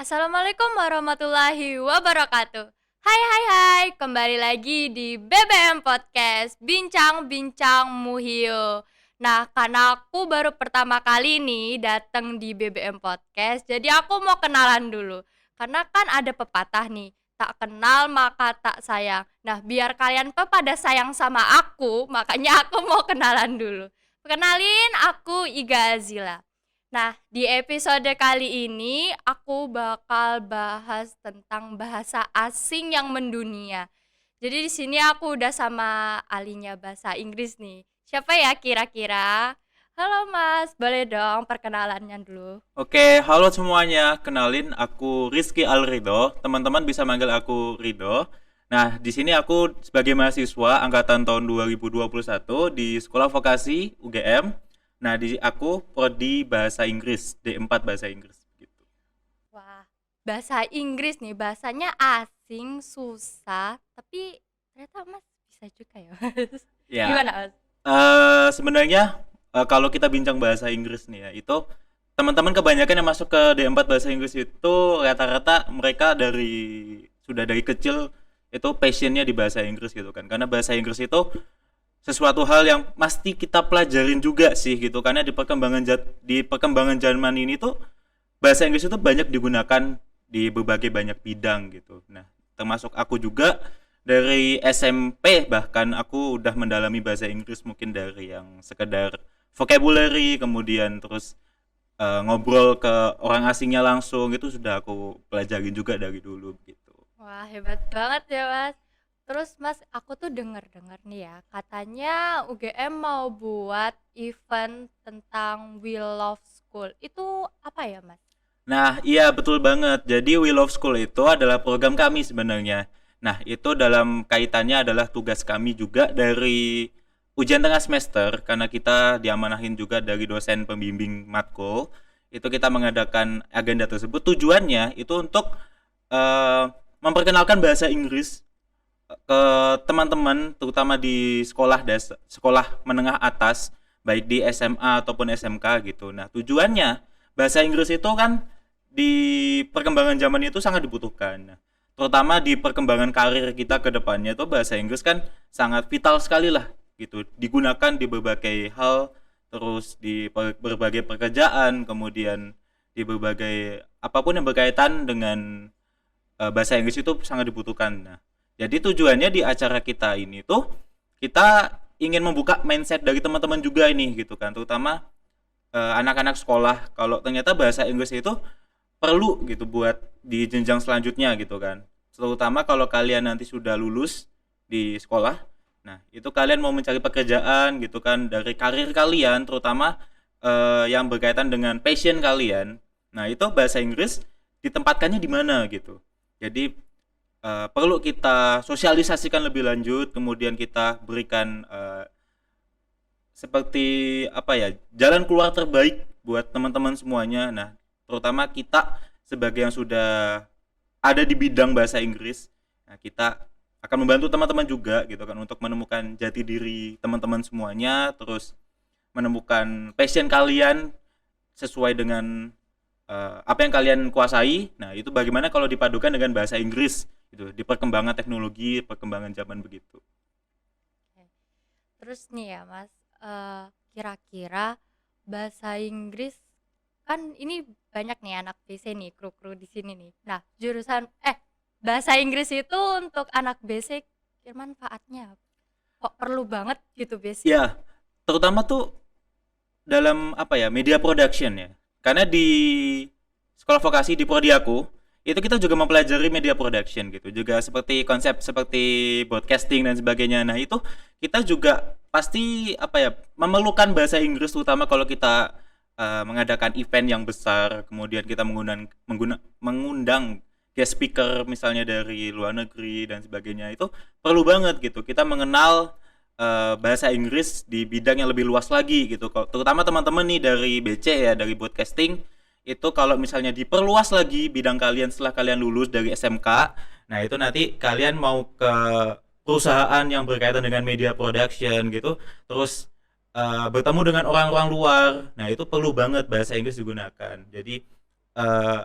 Assalamualaikum warahmatullahi wabarakatuh. Hai, kembali lagi di BBM Podcast Bincang-Bincang Muhio. Nah, karena aku baru pertama kali nih datang di BBM Podcast, jadi aku mau kenalan dulu. Karena kan ada pepatah nih, tak kenal maka tak sayang. Nah, biar kalian pada sayang sama aku, makanya aku mau kenalan dulu. Kenalin, aku Iga Azila. Nah, di episode kali ini aku bakal bahas tentang bahasa asing yang mendunia. Jadi di sini aku udah sama ahlinya bahasa Inggris nih. Siapa ya kira-kira? Halo Mas, boleh dong perkenalannya dulu. Oke, halo semuanya. Kenalin, aku Rizky Alrido. Teman-teman bisa manggil aku Rido. Nah, di sini aku sebagai mahasiswa angkatan tahun 2021 di Sekolah Vokasi UGM. Nah, di aku prodi Bahasa Inggris, D4 Bahasa Inggris gitu. Wah, bahasa Inggris nih, bahasanya asing, susah, tapi ternyata Mas bisa juga ya Mas. Ya, Gimana Mas? sebenarnya kalau kita bincang bahasa Inggris nih ya, itu teman-teman kebanyakan yang masuk ke D4 bahasa Inggris itu rata-rata mereka sudah dari kecil itu passionnya di bahasa Inggris gitu kan. Karena bahasa Inggris itu sesuatu hal yang mesti kita pelajarin juga sih gitu, karena di perkembangan zaman ini tuh bahasa Inggris itu banyak digunakan di berbagai banyak bidang gitu. Nah, termasuk aku juga dari SMP bahkan aku udah mendalami bahasa Inggris, mungkin dari yang sekedar vocabulary, kemudian terus ngobrol ke orang asingnya langsung, itu sudah aku pelajarin juga dari dulu gitu. Wah, hebat banget ya, Mas. Terus, Mas, aku tuh denger-dengar nih ya, katanya UGM mau buat event tentang We Love School. Itu apa ya, Mas? Nah, iya betul banget. Jadi We Love School itu adalah program kami sebenarnya. Nah, itu dalam kaitannya adalah tugas kami juga dari ujian tengah semester, karena kita diamanahin juga dari dosen pembimbing matkul. Itu kita mengadakan agenda tersebut. Tujuannya itu untuk eh, memperkenalkan bahasa Inggris ke teman-teman, terutama di sekolah menengah atas, baik di SMA ataupun SMK gitu. Nah, tujuannya bahasa Inggris itu kan di perkembangan zaman itu sangat dibutuhkan. Nah, terutama di perkembangan karir kita ke depannya itu bahasa Inggris kan sangat vital sekali lah gitu. Digunakan di berbagai hal, terus di berbagai pekerjaan, kemudian di berbagai apapun yang berkaitan dengan bahasa Inggris itu sangat dibutuhkan. Nah, jadi tujuannya di acara kita ini tuh kita ingin membuka mindset dari teman-teman juga ini gitu kan, terutama anak-anak sekolah, kalau ternyata bahasa Inggris itu perlu gitu buat di jenjang selanjutnya gitu kan. Terutama kalau kalian nanti sudah lulus di sekolah, nah itu kalian mau mencari pekerjaan gitu kan, dari karir kalian terutama yang berkaitan dengan passion kalian. Nah, itu bahasa Inggris ditempatkannya di mana gitu. Jadi perlu kita sosialisasikan lebih lanjut, kemudian kita berikan seperti apa ya, jalan keluar terbaik buat teman-teman semuanya. Nah, terutama kita sebagai yang sudah ada di bidang bahasa Inggris, nah kita akan membantu teman-teman juga gitu kan untuk menemukan jati diri teman-teman semuanya, terus menemukan passion kalian sesuai dengan apa yang kalian kuasai. Nah, itu bagaimana kalau dipadukan dengan bahasa Inggris gitu di perkembangan teknologi, perkembangan zaman begitu. Terus nih ya, Mas, kira-kira bahasa Inggris kan ini banyak nih anak BC nih, kru-kru di sini nih. Nah, bahasa Inggris itu untuk anak BC kira manfaatnya apa? Kok perlu banget gitu BC? Ya, terutama tuh dalam apa ya, media production ya, karena di sekolah vokasi di prodi aku itu kita juga mempelajari media production gitu, juga seperti konsep seperti broadcasting dan sebagainya. Nah, itu kita juga pasti apa ya, memerlukan bahasa Inggris, terutama kalau kita mengadakan event yang besar, kemudian kita mengundang guest speaker misalnya dari luar negeri dan sebagainya. Itu perlu banget gitu kita mengenal bahasa Inggris di bidang yang lebih luas lagi gitu. Terutama teman-teman nih dari BC ya, dari broadcasting, itu kalau misalnya diperluas lagi bidang kalian setelah kalian lulus dari SMK, nah itu nanti kalian mau ke perusahaan yang berkaitan dengan media production gitu, terus bertemu dengan orang-orang luar, nah itu perlu banget bahasa Inggris digunakan. Jadi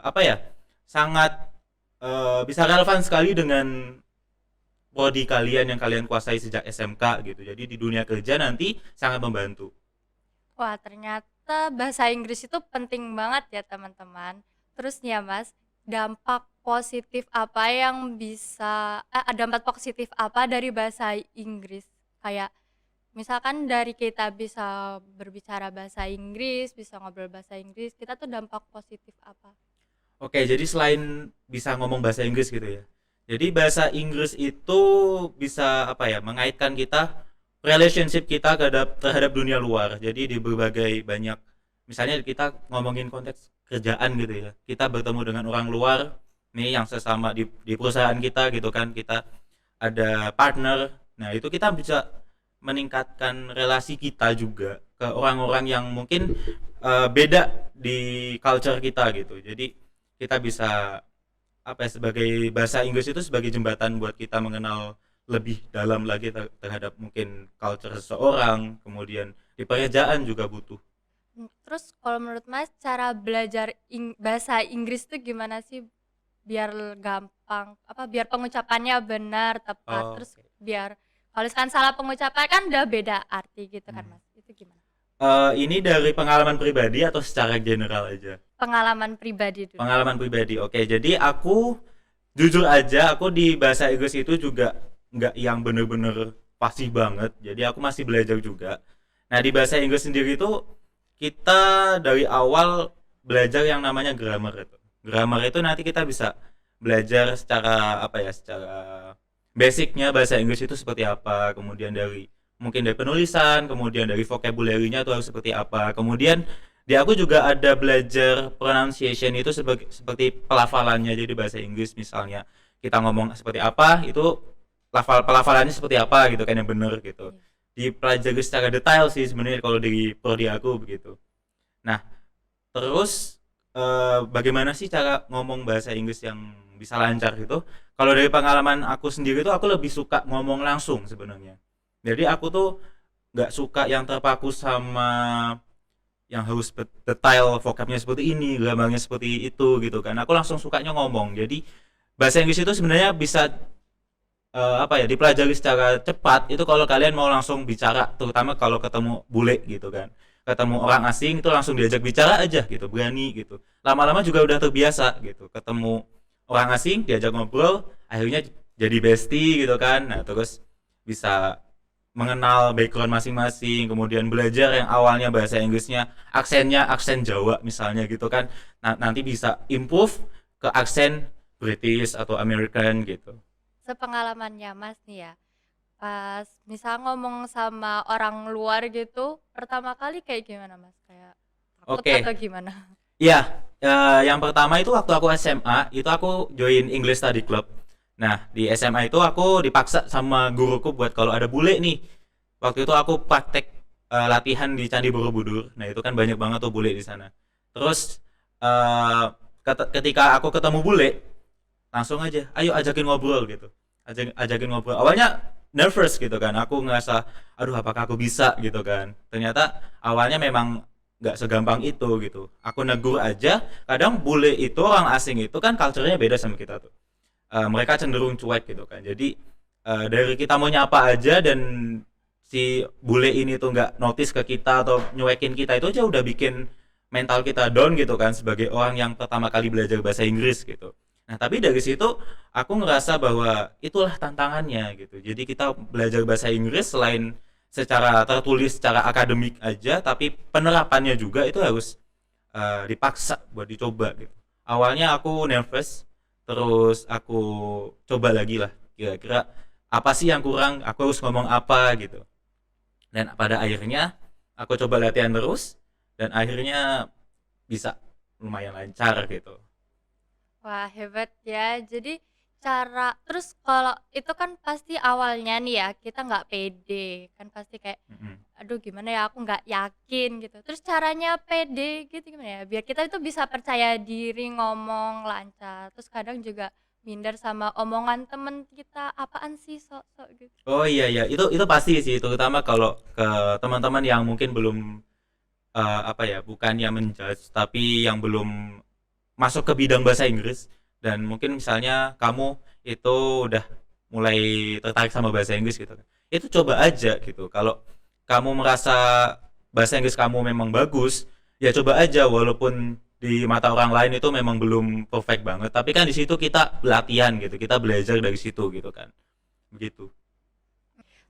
apa ya, sangat bisa relevan sekali dengan prodi kalian yang kalian kuasai sejak SMK gitu. Jadi di dunia kerja nanti sangat membantu. Wah, ternyata bahasa Inggris itu penting banget ya, teman-teman. Terus nih ya, Mas, dampak positif apa yang bisa dampak positif apa dari bahasa Inggris? Kayak misalkan dari kita bisa berbicara bahasa Inggris, bisa ngobrol bahasa Inggris, kita tuh dampak positif apa? Oke, jadi selain bisa ngomong bahasa Inggris gitu ya. Jadi bahasa Inggris itu bisa apa ya, mengaitkan kita relationship kita terhadap dunia luar. Jadi di berbagai banyak, misalnya kita ngomongin konteks kerjaan gitu ya. Kita bertemu dengan orang luar nih yang sesama di perusahaan kita gitu kan. Kita ada partner. Nah, itu kita bisa meningkatkan relasi kita juga ke orang-orang yang mungkin beda di culture kita gitu. Jadi kita bisa apa ya, sebagai bahasa Inggris itu sebagai jembatan buat kita mengenal lebih dalam lagi terhadap mungkin culture seseorang, kemudian di pekerjaan juga butuh. Terus kalau menurut Mas, cara belajar bahasa Inggris tuh gimana sih biar gampang, biar pengucapannya benar, tepat, Oh, terus biar kalau misalkan salah pengucapan kan udah beda arti gitu kan, hmm. Mas. Itu gimana? Ini dari pengalaman pribadi atau secara general aja? Pengalaman pribadi dulu. Pengalaman pribadi. Oke, jadi aku jujur aja aku di bahasa Inggris itu juga nggak yang bener-bener fasih banget. Jadi aku masih belajar juga. Nah, di bahasa Inggris sendiri itu kita dari awal belajar yang namanya grammar itu. Grammar itu nanti kita bisa belajar secara apa ya, secara basicnya bahasa Inggris itu seperti apa, kemudian dari mungkin dari penulisan, kemudian dari vocabulary-nya itu harus seperti apa. Kemudian di aku juga ada belajar pronunciation itu seperti pelafalannya. Jadi bahasa Inggris misalnya kita ngomong seperti apa, itu pelafalannya seperti apa gitu kan yang bener gitu. Iya. Dipelajari secara detail sih sebenarnya kalau di prodi aku begitu. Nah, terus bagaimana sih cara ngomong bahasa Inggris yang bisa lancar gitu? Kalau dari pengalaman aku sendiri tuh aku lebih suka ngomong langsung sebenarnya. Jadi aku tuh nggak suka yang terpaku sama yang harus detail vocabnya seperti ini, grammarnya seperti itu gitu kan. Aku langsung sukanya ngomong. Jadi bahasa Inggris itu sebenarnya bisa apa ya, dipelajari secara cepat itu kalau kalian mau langsung bicara, terutama kalau ketemu bule gitu kan. Ketemu orang asing itu langsung diajak bicara aja gitu, berani gitu. Lama-lama juga udah terbiasa gitu. Ketemu orang asing diajak ngobrol, akhirnya jadi bestie gitu kan. Nah, terus bisa mengenal background masing-masing, kemudian belajar yang awalnya bahasa Inggrisnya aksennya aksen Jawa misalnya gitu kan. Nah, nanti bisa improve ke aksen British atau American gitu. Sepengalamannya Mas nih ya, pas misal ngomong sama orang luar gitu, pertama kali kayak gimana Mas? Kayak takut atau Oke. gimana? Iya, yang pertama itu waktu aku SMA, itu aku join English Study Club. Nah, di SMA itu aku dipaksa sama guruku buat kalau ada bule nih. Waktu itu aku praktek latihan di Candi Borobudur. Nah, itu kan banyak banget tuh bule di sana. Terus eh, ketika aku ketemu bule, langsung aja, ayo ajakin ngobrol gitu. Ajakin ngobrol. Awalnya nervous gitu kan. Aku ngerasa, aduh apakah aku bisa gitu kan. Ternyata awalnya memang nggak segampang itu gitu. Aku negur aja. Kadang bule itu orang asing itu kan culture-nya beda sama kita tuh. Mereka cenderung cuek gitu kan. Jadi dari kita mau nyapa aja dan si bule ini tuh nggak notice ke kita atau nyuekin kita, itu aja udah bikin mental kita down gitu kan sebagai orang yang pertama kali belajar bahasa Inggris gitu. Nah, tapi dari situ aku ngerasa bahwa itulah tantangannya gitu. Jadi kita belajar bahasa Inggris selain secara tertulis, secara akademik aja, tapi penerapannya juga itu harus dipaksa buat dicoba gitu. Awalnya aku nervous, terus aku coba lagi lah. Kira-kira apa sih yang kurang? Aku harus ngomong apa gitu. Dan pada akhirnya aku coba latihan terus dan akhirnya bisa lumayan lancar gitu. Wah, hebat ya. Jadi cara terus kalau itu kan pasti awalnya nih ya, kita nggak pede. Kan pasti kayak, Mm-mm. aduh gimana ya aku nggak yakin gitu. Terus caranya pede gitu gimana ya? Biar kita itu bisa percaya diri ngomong lancar. Terus kadang juga minder sama omongan temen kita, apaan sih sok-sok gitu. Oh iya iya, itu pasti sih, terutama kalau ke teman-teman yang mungkin belum apa ya, bukan yang menjudge tapi yang belum masuk ke bidang bahasa Inggris dan mungkin misalnya kamu itu udah mulai tertarik sama bahasa Inggris gitu kan. Itu coba aja gitu. Kalau kamu merasa bahasa Inggris kamu memang bagus, ya coba aja walaupun di mata orang lain itu memang belum perfect banget, tapi kan di situ kita latihan gitu, kita belajar dari situ gitu kan. Begitu.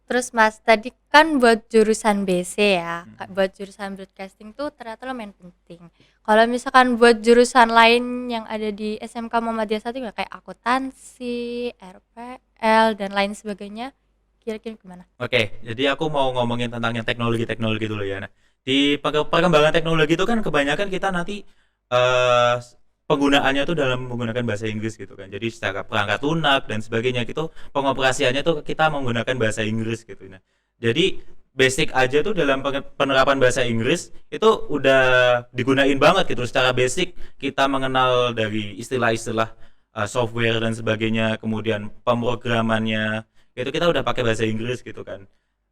Terus Mas, tadi kan buat jurusan BC ya, Mm. buat jurusan broadcasting tuh ternyata lumayan penting. Kalau misalkan buat jurusan lain yang ada di SMK Muhammadiyah satu nggak kayak akuntansi, RPL dan lain sebagainya, kira-kira gimana? Oke, jadi aku mau ngomongin tentang yang teknologi-teknologi dulu ya. Nah, di perkembangan teknologi itu kan kebanyakan kita nanti eh, penggunaannya tuh dalam menggunakan bahasa Inggris gitu kan. Jadi secara perangkat lunak dan sebagainya gitu, pengoperasiannya tuh kita menggunakan bahasa Inggris gitu. Nah, jadi basic aja tuh dalam penerapan bahasa Inggris itu udah digunain banget gitu. Secara basic kita mengenal dari istilah-istilah software dan sebagainya, kemudian pemrogramannya itu kita udah pakai bahasa Inggris gitu kan,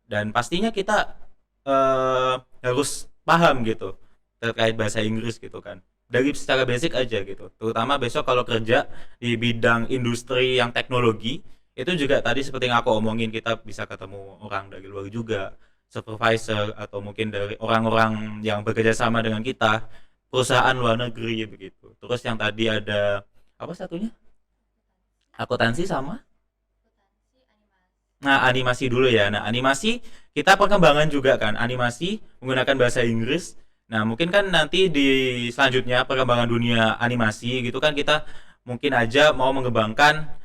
dan pastinya kita harus paham gitu terkait bahasa Inggris gitu kan dari secara basic aja gitu, terutama besok kalau kerja di bidang industri yang teknologi itu juga tadi seperti yang aku omongin kita bisa ketemu orang dari luar juga, supervisor atau mungkin dari orang-orang yang bekerja sama dengan kita, perusahaan luar negeri begitu. Terus yang tadi ada apa satunya, akuntansi sama. Nah, animasi dulu ya. Nah, animasi kita perkembangan juga kan. Animasi menggunakan bahasa Inggris. Nah, mungkin kan nanti di selanjutnya perkembangan dunia animasi gitu kan kita mungkin aja mau mengembangkan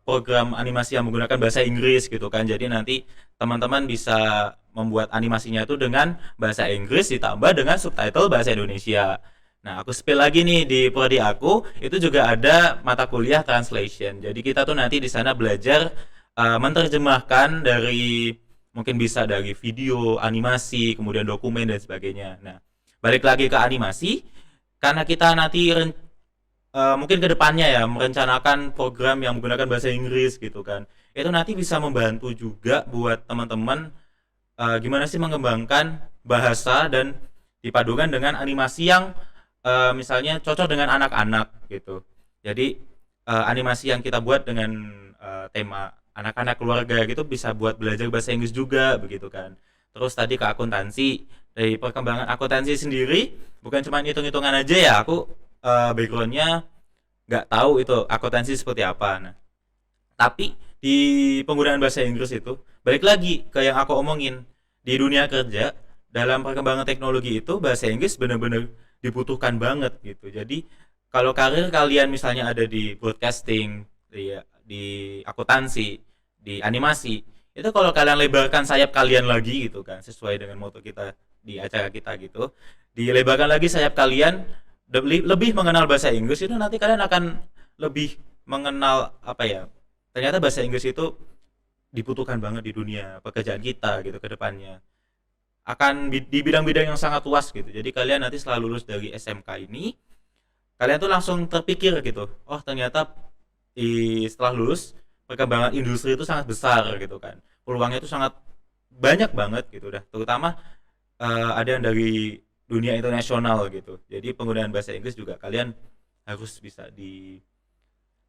program animasi yang menggunakan bahasa Inggris gitu kan. Jadi nanti teman-teman bisa membuat animasinya itu dengan bahasa Inggris ditambah dengan subtitle bahasa Indonesia. Nah, aku spill lagi nih di prodi aku itu juga ada mata kuliah translation. Jadi kita tuh nanti di sana belajar menerjemahkan dari mungkin bisa dari video, animasi, kemudian dokumen dan sebagainya. Nah, balik lagi ke animasi, karena kita nanti mungkin kedepannya ya merencanakan program yang menggunakan bahasa Inggris gitu kan. Itu nanti bisa membantu juga buat teman-teman gimana sih mengembangkan bahasa dan dipadukan dengan animasi yang misalnya cocok dengan anak-anak gitu. Jadi animasi yang kita buat dengan tema anak-anak keluarga gitu bisa buat belajar bahasa Inggris juga begitu kan. Terus tadi ke akuntansi, dari perkembangan akuntansi sendiri bukan cuma hitung-hitungan aja ya, aku backgroundnya nggak tahu itu akuntansi seperti apa. Nah, tapi di penggunaan bahasa Inggris itu balik lagi ke yang aku omongin, di dunia kerja dalam perkembangan teknologi itu bahasa Inggris benar-benar dibutuhkan banget gitu. Jadi kalau karir kalian misalnya ada di broadcasting, di akuntansi, di animasi, itu kalau kalian lebarkan sayap kalian lagi gitu kan, sesuai dengan moto kita di acara kita gitu, dilebarkan lagi sayap kalian, lebih mengenal bahasa Inggris, itu nanti kalian akan lebih mengenal apa ya, ternyata bahasa Inggris itu dibutuhkan banget di dunia pekerjaan kita gitu ke depannya, akan di bidang-bidang yang sangat luas gitu. Jadi kalian nanti setelah lulus dari SMK ini, kalian tuh langsung terpikir gitu, oh ternyata setelah lulus perkembangan industri itu sangat besar gitu kan, peluangnya itu sangat banyak banget gitu dah, terutama ada yang dari dunia internasional gitu. Jadi penggunaan bahasa Inggris juga kalian harus bisa di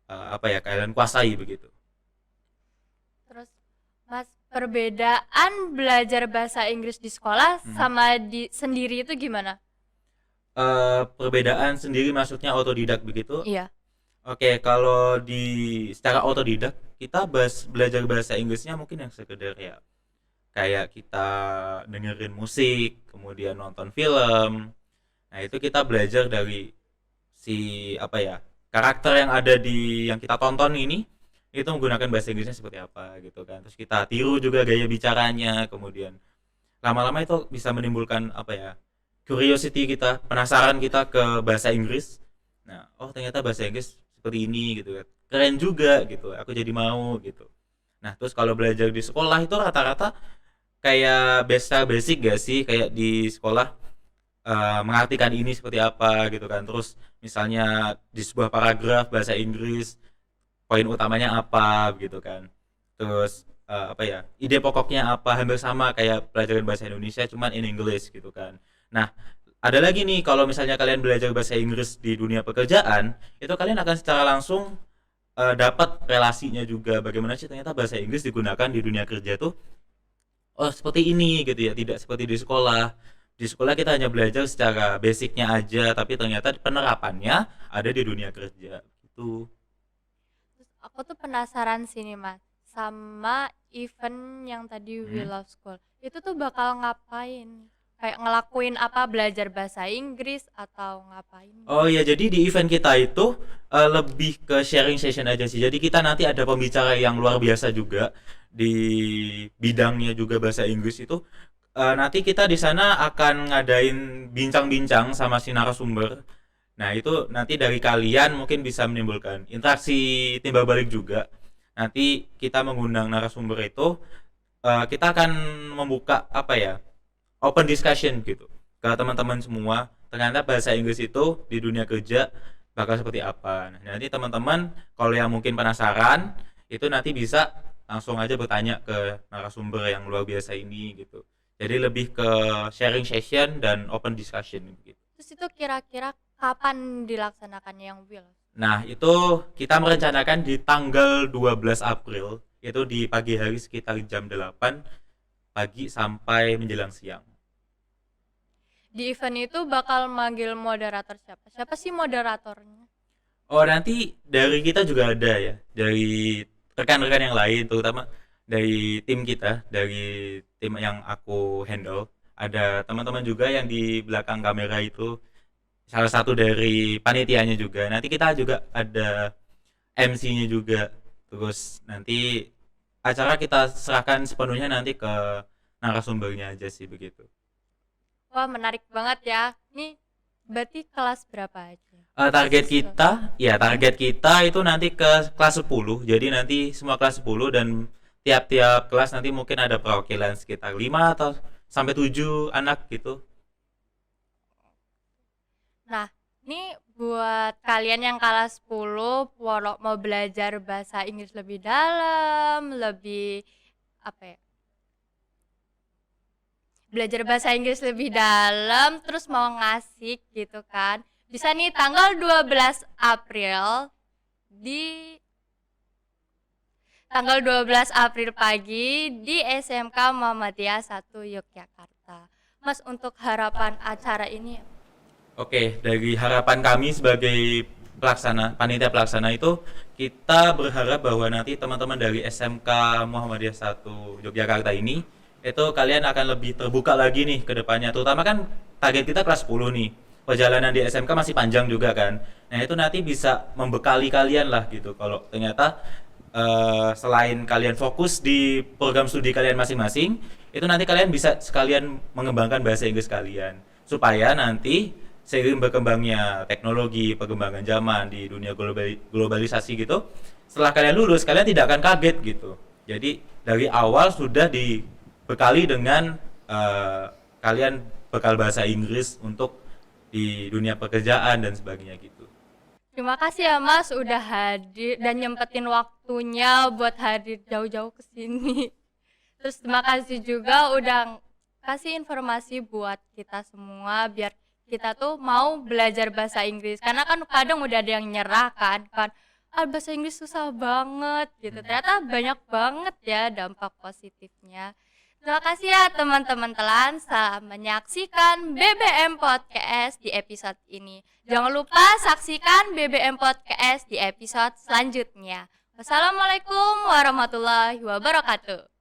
apa ya, kalian kuasai begitu. Terus Mas, perbedaan belajar bahasa Inggris di sekolah sama di sendiri itu gimana? Perbedaan sendiri maksudnya otodidak begitu? Iya. Oke, kalau di secara otodidak kita belajar bahasa Inggrisnya mungkin yang sekedar ya kayak kita dengerin musik, kemudian nonton film. Nah, itu kita belajar dari si apa ya, karakter yang ada di yang kita tonton ini itu menggunakan bahasa Inggrisnya seperti apa gitu kan. Terus kita tiru juga gaya bicaranya, kemudian lama-lama itu bisa menimbulkan apa ya, curiosity kita, penasaran kita ke bahasa Inggris. Nah, oh ternyata bahasa Inggris seperti ini gitu kan. Keren juga gitu. Aku jadi mau gitu. Nah, terus kalau belajar di sekolah itu rata-rata kayak basic gak sih, kayak di sekolah mengartikan ini seperti apa gitu kan. Terus misalnya di sebuah paragraf bahasa Inggris poin utamanya apa gitu kan. Terus apa ya, ide pokoknya apa, hampir sama kayak pelajaran bahasa Indonesia cuman in English gitu kan. Nah, ada lagi nih, kalau misalnya kalian belajar bahasa Inggris di dunia pekerjaan, itu kalian akan secara langsung dapat relasinya juga. Bagaimana sih ternyata bahasa Inggris digunakan di dunia kerja tuh, oh seperti ini gitu ya, tidak seperti di sekolah. Di sekolah kita hanya belajar secara basicnya aja, tapi ternyata penerapannya ada di dunia kerja gitu. Terus aku tuh penasaran sih nih Mas, sama event yang tadi We Hmm. Love School. Itu tuh bakal ngapain? Kayak ngelakuin apa? Belajar bahasa Inggris atau ngapain Oh gitu? iya, jadi di event kita itu lebih ke sharing session aja sih. Jadi kita nanti ada pembicara yang luar biasa juga di bidangnya juga bahasa Inggris itu. Nanti kita di sana akan ngadain bincang-bincang sama si narasumber. Nah, itu nanti dari kalian mungkin bisa menimbulkan interaksi timbal balik juga. Nanti kita mengundang narasumber itu, kita akan membuka apa ya? Open discussion gitu ke teman-teman semua. Ternyata bahasa Inggris itu di dunia kerja bakal seperti apa. Nah, nanti teman-teman kalau yang mungkin penasaran itu nanti bisa langsung aja bertanya ke narasumber yang luar biasa ini gitu. Jadi lebih ke sharing session dan open discussion gitu. Terus itu kira-kira kapan dilaksanakannya yang Will? Nah, itu kita merencanakan di tanggal 12 April, itu di pagi hari sekitar jam 8 pagi sampai menjelang siang. Di event itu bakal manggil moderator siapa? Siapa sih moderatornya? Oh, nanti dari kita juga ada ya, dari rekan-rekan yang lain, terutama dari tim kita, dari tim yang aku handle. Ada teman-teman juga yang di belakang kamera itu, salah satu dari panitianya juga. Nanti kita juga ada MC-nya juga. Terus nanti acara kita serahkan sepenuhnya nanti ke narasumbernya aja sih begitu. Wah, menarik banget ya. Nih, berarti kelas berapa aja? Target Siswa. kita, ya target kita itu nanti ke kelas 10. Jadi nanti semua kelas 10 dan tiap-tiap kelas nanti mungkin ada perwakilan sekitar 5 atau sampai 7 anak gitu. Nah, ini buat kalian yang kelas 10 walau mau belajar bahasa Inggris lebih dalam, lebih apa ya? Belajar bahasa Inggris lebih dalam terus mau ngasih gitu kan. Bisa nih tanggal 12 April di tanggal 12 April pagi di SMK Muhammadiyah 1 Yogyakarta. Mas, untuk harapan acara ini Oke, dari harapan kami sebagai panitia pelaksana itu, kita berharap bahwa nanti teman-teman dari SMK Muhammadiyah 1 Yogyakarta ini, itu kalian akan lebih terbuka lagi nih ke depannya. Terutama kan target kita kelas 10 nih. Perjalanan di SMK masih panjang juga kan. Nah, itu nanti bisa membekali kalian lah gitu. Kalau ternyata selain kalian fokus di program studi kalian masing-masing, itu nanti kalian bisa sekalian mengembangkan bahasa Inggris kalian. Supaya nanti seiring berkembangnya teknologi, perkembangan zaman di dunia globalisasi gitu, setelah kalian lulus, kalian tidak akan kaget gitu. Jadi dari awal sudah dibekali dengan kalian bekal bahasa Inggris untuk di dunia pekerjaan dan sebagainya gitu. terima kasih ya Mas udah hadir dan nyempetin waktunya buat hadir jauh-jauh ke sini. Terus terima kasih juga udah kasih informasi buat kita semua biar kita tuh mau belajar bahasa Inggris. Karena kan kadang udah ada yang nyerah kan bahasa Inggris susah banget gitu. Ternyata banyak banget ya dampak positifnya. Terima kasih ya teman-teman telah menyaksikan BBM Podcast di episode ini. Jangan lupa saksikan BBM Podcast di episode selanjutnya. Wassalamualaikum warahmatullahi wabarakatuh.